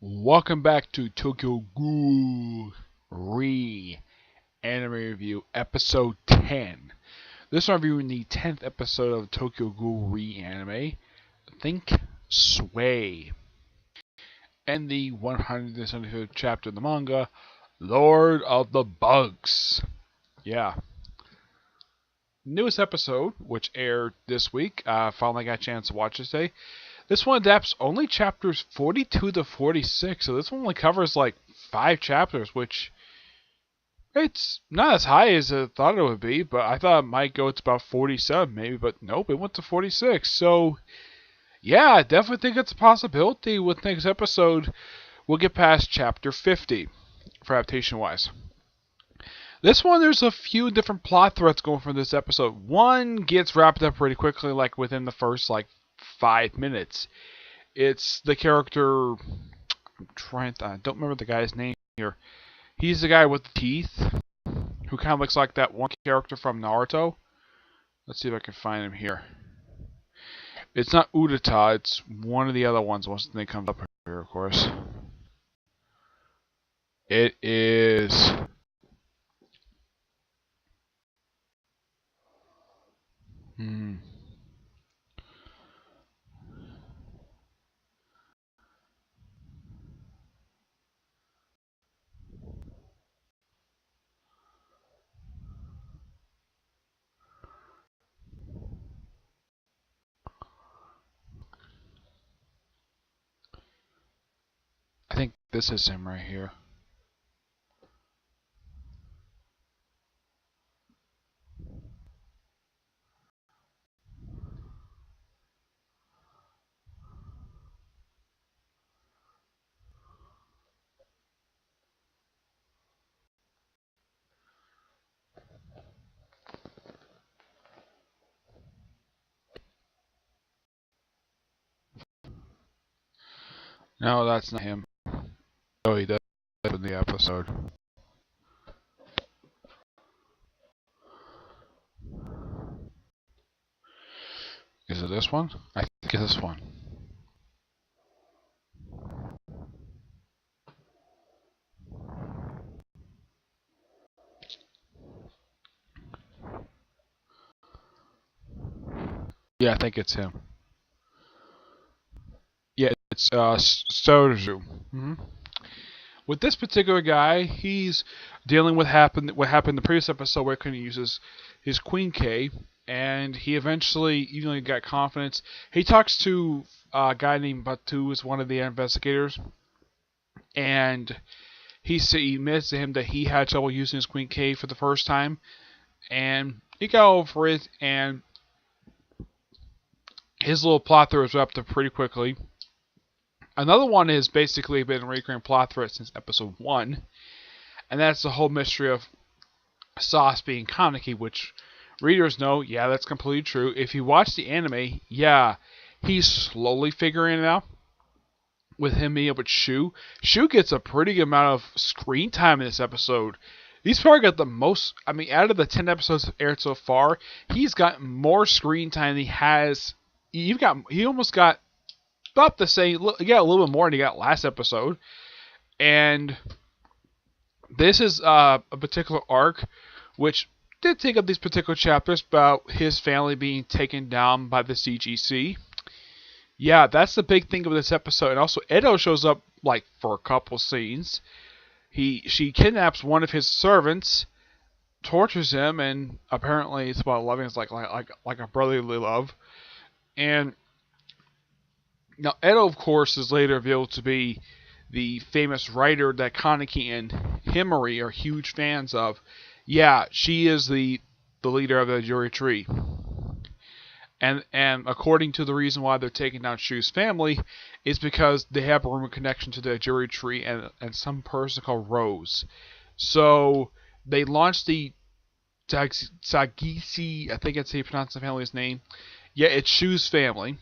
Welcome back to Tokyo Ghoul Anime Review Episode 10. This one reviewing the 10th episode of Tokyo Ghoul Anime, Think Sway, and the 175th chapter of the manga, Lord of the Bugs. Yeah. Newest episode, which aired this week, finally got a chance to watch this day. This one adapts only chapters 42 to 46, so this one only covers like 5 chapters, which it's not as high as I thought it would be, but I thought it might go to about 47 maybe, but nope, it went to 46. So, yeah, I definitely think it's a possibility with next episode we'll get past chapter 50 for adaptation-wise. This one, there's a few different plot threads going for this episode. One gets wrapped up pretty quickly, like within the first 5 minutes. It's the character. I don't remember the guy's name here. He's the guy with the teeth, who kind of looks like that one character from Naruto. Let's see if I can find him here. It's not Urata, it's one of the other ones once they come up here, of course. It is... I think this is him right here. No, that's not him. Oh, he does in the episode. Is it this one? I think it's this one. Yeah, I think it's him. Yeah, it's Soju. With this particular guy, he's dealing with what happened in the previous episode where he couldn't use his Queen K, and he eventually, even though he got confidence, he talks to a guy named Batu, who's one of the investigators, and he admits to him that he had trouble using his Queen K for the first time, and he got over it, and his little plot thread was wrapped up pretty quickly. Another one has basically been a recurring plot thread since episode 1, and that's the whole mystery of Sauce being Kaneki, which readers know, yeah, that's completely true. If you watch the anime, yeah, he's slowly figuring it out with him being able to Shu. Shu gets a pretty good amount of screen time in this episode. He's probably got the most, out of the 10 episodes aired so far, he's got more screen time than he has. He almost got about the same, he got a little bit more than he got last episode. And this is a particular arc which did take up these particular chapters about his family being taken down by the CGC. Yeah, that's the big thing of this episode. And also, Edo shows up for a couple scenes. She kidnaps one of his servants, tortures him, and apparently it's about loving. It's like a brotherly love. And now Edo, of course, is later revealed to be the famous writer that Kaneki and Himari are huge fans of. Yeah, she is the leader of the Juri tree. And according to the reason why they're taking down Shu's family is because they have a rumored connection to the Juri tree and some person called Rose. So they launched the Sagisi, I think that's how you pronounce the family's name. Yeah, it's Shu's family.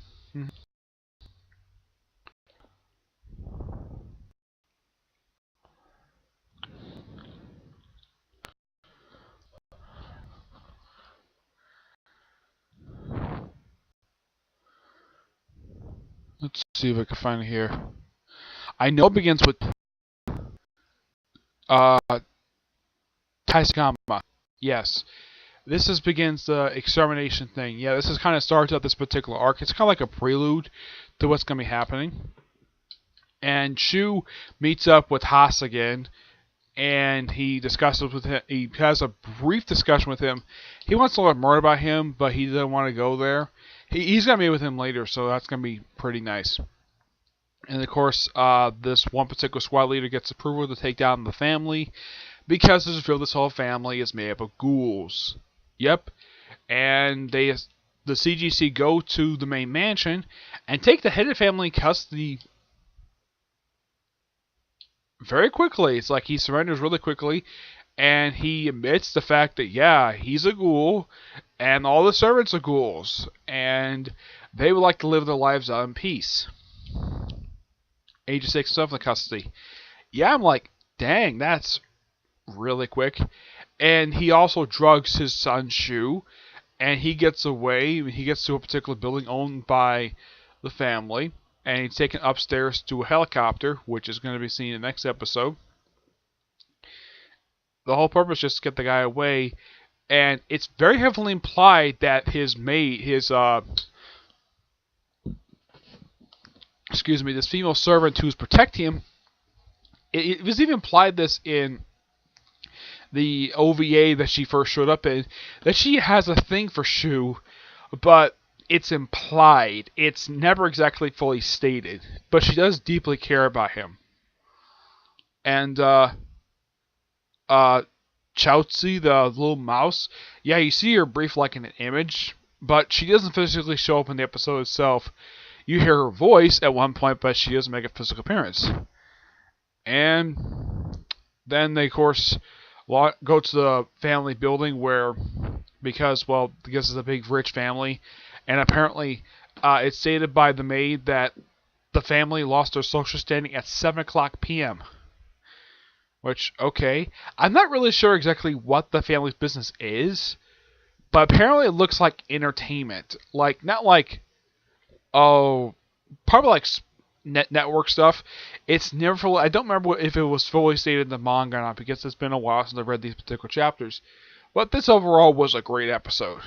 Let's see if I can find it here. I know it begins with uh, Taisakama. Yes. Begins the extermination thing. Yeah, this is kind of starts out this particular arc. It's kind of like a prelude to what's going to be happening. And Shu meets up with Haas again, and he discusses with him. He has a brief discussion with him. He wants to learn more about him, but he doesn't want to go there. He's going to meet with him later, so that's going to be pretty nice. And of course, this one particular squad leader gets approval to take down the family because there's a feel this whole family is made up of ghouls. Yep. And the CGC go to the main mansion and take the head of family in custody very quickly. It's like he surrenders really quickly, and he admits the fact that, yeah, he's a ghoul, and all the servants are ghouls, and they would like to live their lives out in peace. And he just takes himself into custody. Yeah, I'm like, dang, that's really quick. And he also drugs his son Shu, and he gets away. He gets to a particular building owned by the family, and he's taken upstairs to a helicopter, which is going to be seen in the next episode. The whole purpose is just to get the guy away, and it's very heavily implied that his mate, this female servant who's protecting him, it was even implied this in the OVA that she first showed up in, that she has a thing for Shu, but it's implied. It's never exactly fully stated, but she does deeply care about him. And Chaozi, the little mouse, yeah, you see her brief like in an image, but she doesn't physically show up in the episode itself. You hear her voice at one point, but she doesn't make a physical appearance. And then they, of course, go to the family building because it's a big rich family, and apparently it's stated by the maid that the family lost their social standing at 7 o'clock p.m. Which, okay, I'm not really sure exactly what the family's business is, but apparently it looks like entertainment. Like, not like, probably like network stuff. It's never fully, I don't remember if it was fully stated in the manga or not, because it's been a while since I've read these particular chapters. But this overall was a great episode.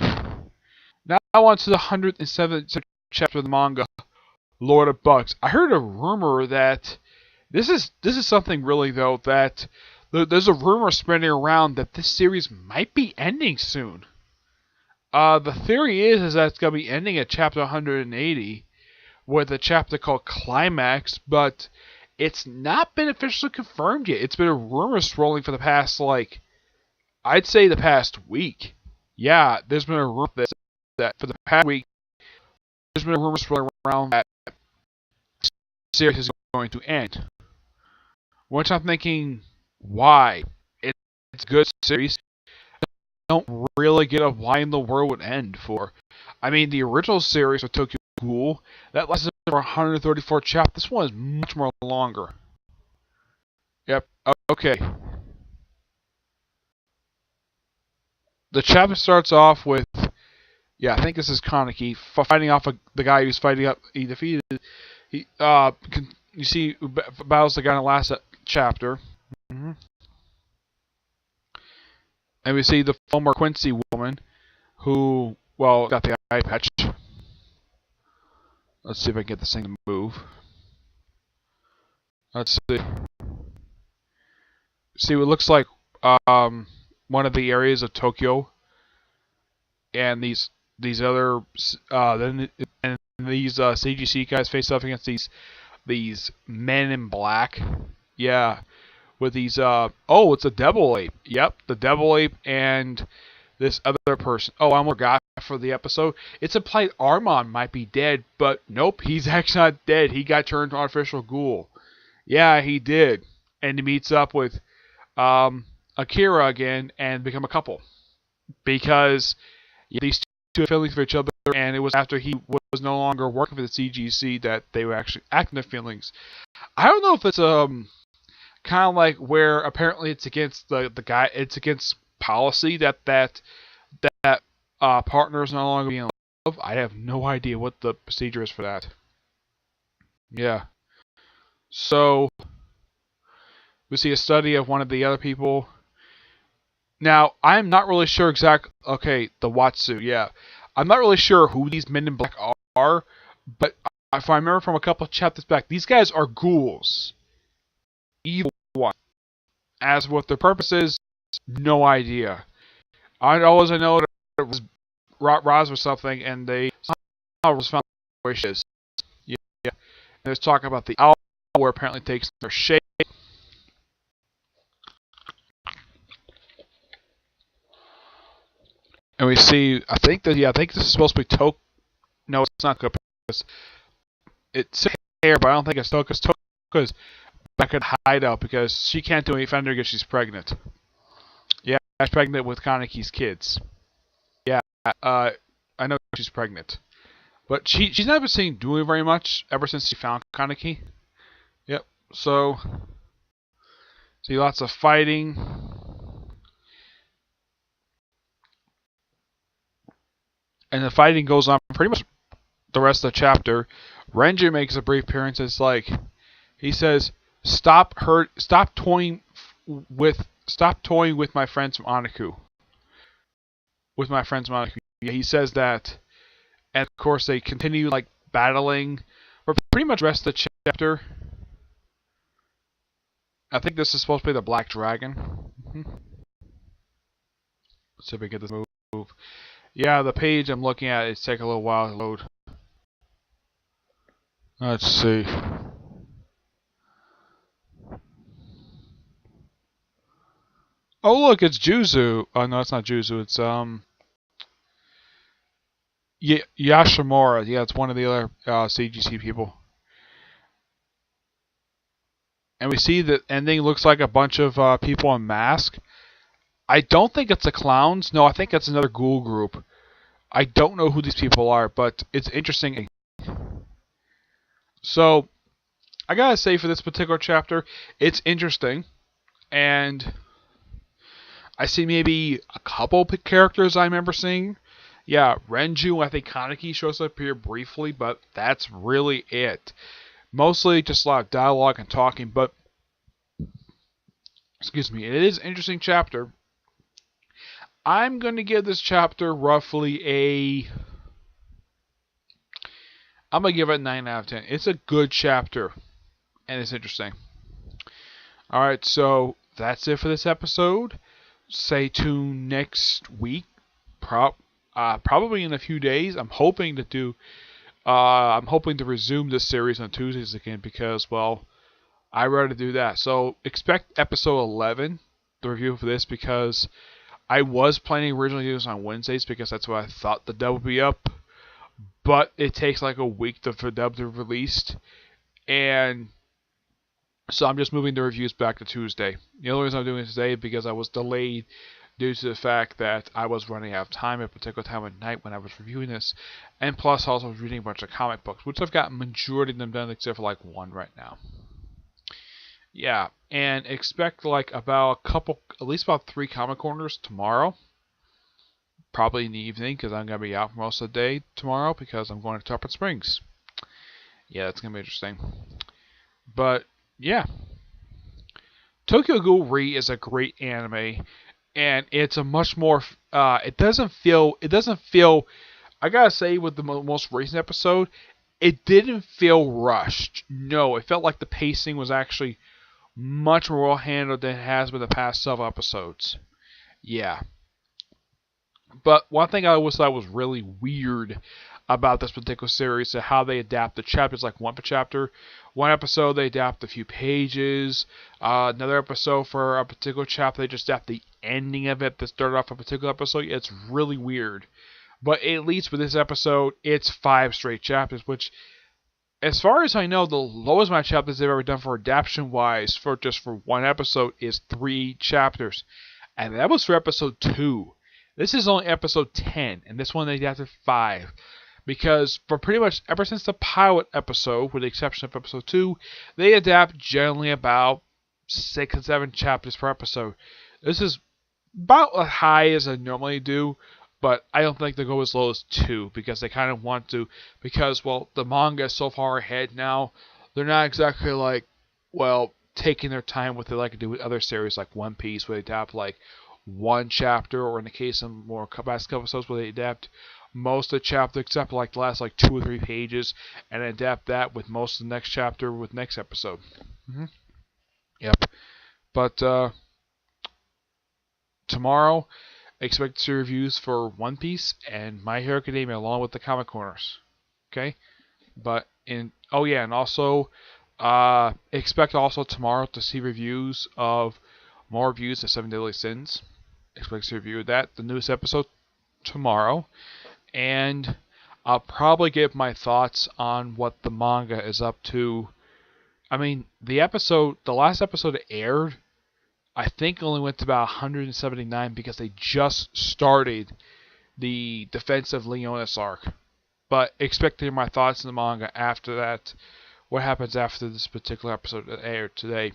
Now on to the 107th chapter of the manga, Lord of Bugs. I heard a rumor that this is something really, though, that there's a rumor spreading around that this series might be ending soon. The theory is that it's going to be ending at chapter 180 with a chapter called Climax, but it's not been officially confirmed yet. It's been a rumor swirling for the past, I'd say the past week. Yeah, there's been a rumor that for the past week, there's been a rumor swirling around that the series is going to end. Which I'm thinking, why? It's a good series. I don't really get a why in the world would end for. I mean, the original series of Tokyo Ghoul, that lasted for 134 chapters. This one is much more longer. Yep, okay. The chapter starts off with, yeah, I think this is Kaneki fighting off the guy who's fighting up. He defeated. You see, battles the guy in the last chapter. Mm-hmm. And we see the former Quincy woman who, got the eye patch. Let's see if I can get this thing to move. Let's see. See, it looks like one of the areas of Tokyo, and these other these CGC guys face off against these men in black. Yeah, with these it's a devil ape. Yep, the devil ape and this other person. Oh, I almost forgot for the episode. It's implied Armand might be dead, but nope, he's actually not dead. He got turned to artificial ghoul. Yeah, he did, and he meets up with Akira again and become a couple because these two are feeling for each other, and it was after he was no longer working for the CGC that they were actually acting their feelings. I don't know if it's kind of like where apparently it's against the guy, it's against policy that partners no longer being in love. I have no idea what the procedure is for that. Yeah. So we see a study of one of the other people. Now, I'm not really sure okay, the Watsu, yeah. I'm not really sure who these men in black are, but if I remember from a couple of chapters back, these guys are ghouls. Evil one. As what their purpose is, no idea. I know that it was Roz or something, and they somehow was found where she is. Yeah. And there's talk about the owl, where apparently takes their shape. And we see, I think this is supposed to be Toka. No, it's not Toka. It's hair, but I don't think it's Toka's. Toka's back at hideout because she can't do any fender because she's pregnant. Yeah, she's pregnant with Kaneki's kids. Yeah, I know she's pregnant. But she's not been seen doing very much ever since she found Kaneki. Yep, so see lots of fighting. And the fighting goes on pretty much the rest of the chapter. Renji makes a brief appearance. It's like he says, "Stop toying with my friends from Anaku." With my friends from Anaku. Yeah, he says that, and of course they continue like battling for pretty much the rest of the chapter. I think this is supposed to be the Black Dragon. Let's see if we get this move. Yeah, the page I'm looking at, it's taking a little while to load. Let's see. Oh look, it's Juzu. Oh no, it's not Juzu. It's Yashimura. Yeah, it's one of the other CGC people. And we see the ending looks like a bunch of people in masks. I don't think it's the clowns. No, I think it's another ghoul group. I don't know who these people are, but it's interesting. So, I gotta say for this particular chapter, it's interesting. And I see maybe a couple characters I remember seeing. Yeah, Renju, I think Kaneki shows up here briefly, but that's really it. Mostly just a lot of dialogue and talking, but excuse me, it is an interesting chapter. I'm going to give this chapter roughly I'm going to give it a 9 out of 10. It's a good chapter, and it's interesting. Alright, so that's it for this episode. Stay tuned next week. Probably in a few days. I'm hoping to resume this series on Tuesdays again because, well, I'd rather do that. So expect episode 11, the review for this, because I was planning originally to do this on Wednesdays because that's what I thought the dub would be up. But it takes like a week for dub to be released. And so I'm just moving the reviews back to Tuesday. The only reason I'm doing it today is because I was delayed due to the fact that I was running out of time at a particular time of night when I was reviewing this. And plus also I was reading a bunch of comic books, which I've got majority of them done except for like one right now. Yeah, and expect like about at least about 3 comic corners tomorrow. Probably in the evening because I'm going to be out most of the day tomorrow because I'm going to Tarpon Springs. Yeah, that's going to be interesting. But, yeah. Tokyo Ghoul Re is a great anime, and it's a much more, it doesn't feel, I gotta say with the most recent episode, it didn't feel rushed. No, it felt like the pacing was actually much more well handled than it has with the past several episodes. Yeah. But one thing I always thought was really weird about this particular series is how they adapt the chapters, like one per chapter. One episode they adapt a few pages. Another episode for a particular chapter they just adapt the ending of it that started off a particular episode. It's really weird. But at least with this episode, it's 5 straight chapters, which, as far as I know, the lowest amount of chapters they've ever done for adaptation-wise for just for one episode is 3 chapters. And that was for episode 2. This is only episode 10, and this one they adapted 5. Because for pretty much ever since the pilot episode, with the exception of episode 2, they adapt generally about 6 and 7 chapters per episode. This is about as high as I normally do, but I don't think they go as low as 2, because they kind of want to, because, well, the manga is so far ahead now, they're not exactly like well, taking their time with it like they do with other series like One Piece, where they adapt like one chapter, or in the case of more past couple episodes where they adapt most of the chapter except like the last like 2 or 3 pages, and adapt that with most of the next chapter with next episode. Mm-hmm. Yep. But tomorrow, expect to see reviews for One Piece and My Hero Academia along with the comic corners. Okay? But in oh yeah, and also expect also tomorrow to see reviews of more reviews of Seven Deadly Sins. Expect to review that, the newest episode tomorrow, and I'll probably give my thoughts on what the manga is up to. I mean, the last episode that aired, I think only went to about 179 because they just started the Defense of Leonis arc. But expect to hear my thoughts on the manga after that. What happens after this particular episode that aired today?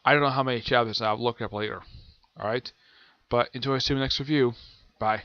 I don't know how many chapters. I'll look it up later. Alright? But until I see you next review, bye.